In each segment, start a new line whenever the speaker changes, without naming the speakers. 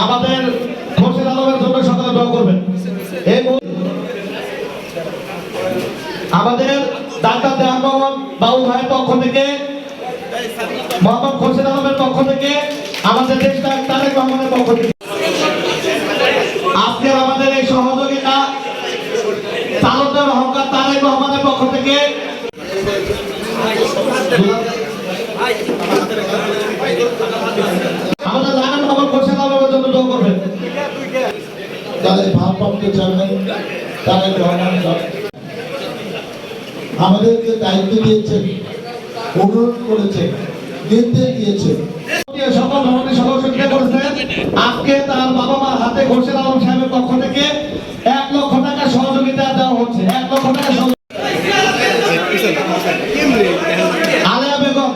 আমাদের খোরশেদ আলমের জন্য সকলে দোয়া করবেন। এই আমাদের ডাক্তার দেওয়ান মোহাম্মদ বাবু ভাইয়ের পক্ষ থেকে, মোহাম্মদ খোরশেদ আলমের পক্ষ থেকে, আমাদের দেশ তারেক রহমানের পক্ষ থেকে আজকের আমাদের এই সহযোগিতা চালকদের অহংকার তারেক রহমানের পক্ষ থেকে আমাদের জানান মোহাম্মদ খোরশেদ আলমের জন্য দোয়া করবেন।
তাদের ভারপ্রাপ্ত চেয়ারম্যান তারেক রহমান আমাদেরকে দায়িত্ব দিয়েছেন, অনুরোধ করেছেন, নির্দেশ দিয়েছেন।
সকল ধরনের সহযোগিতা করেছেন। আজকে তার বাবা মার হাতে খোরশেদ আলম সাহেবের পক্ষ থেকে 1 লক্ষ টাকা সহযোগিতা দেওয়া হচ্ছে। 1 লক্ষ টাকা আলেয়া বেগম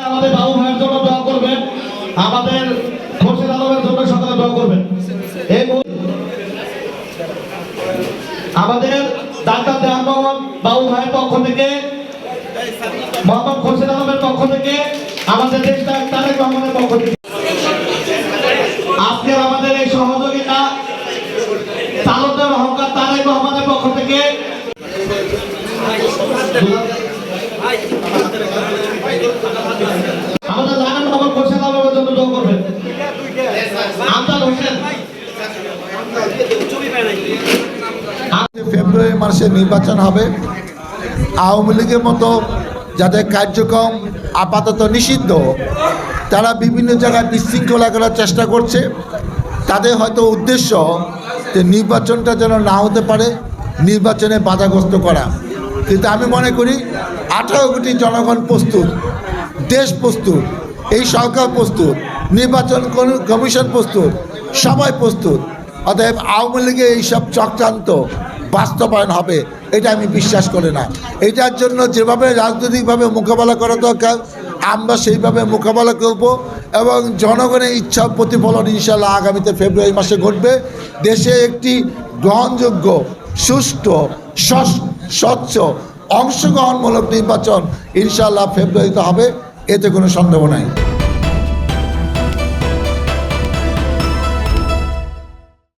আমাদের বাবু ভাইয়ের জন্য দোয়া করবেন। আমাদের খোরশেদ আলমের জন্য সকলে দোয়া করবেন। এই আমাদের ডাক্তার দেওয়ান মোহাম্মদ বাবু ভাইয়ের পক্ষ থেকে, মোহাম্মদ খোরশেদ আলমের পক্ষ থেকে, আমাদের দেশ তারেক রহমানের পক্ষ থেকে আজকের আমাদের এই সহযোগিতা চালকদের অহংকার তারেক রহমানের পক্ষ থেকে আমাদের জানান মোহাম্মদ খোরশেদ আলমের জন্য দোয়া করবেন। আমজাদ হোসেন
ফেব্রুয়ারি মাসে নির্বাচন হবে। আওয়ামী লীগের মতো যাদের কার্যক্রম আপাতত নিষিদ্ধ, তারা বিভিন্ন জায়গায় বিশৃঙ্খলা করার চেষ্টা করছে। তাদের হয়তো উদ্দেশ্য যে নির্বাচনটা যেন না হতে পারে, নির্বাচনে বাধাগ্রস্ত করা। কিন্তু আমি মনে করি 18 কোটি জনগণ প্রস্তুত, দেশ প্রস্তুত, এই সরকার প্রস্তুত, নির্বাচন কমিশন প্রস্তুত, সবাই প্রস্তুত। অতএব আওয়ামী লীগের এইসব চক্রান্ত বাস্তবায়ন হবে এটা আমি বিশ্বাস করি না। এটার জন্য যেভাবে রাজনৈতিকভাবে মোকাবেলা করা দরকার আমরা সেইভাবে মোকাবেলা করব এবং জনগণের ইচ্ছা প্রতিফলন ইনশাআল্লাহ আগামীতে ফেব্রুয়ারি মাসে ঘটবে। দেশে একটি গ্রহণযোগ্য, সুষ্ঠু, স্বচ্ছ, অংশগ্রহণমূলক নির্বাচন ইনশাআল্লাহ ফেব্রুয়ারিতে হবে, এতে কোনো সন্দেহ নাই।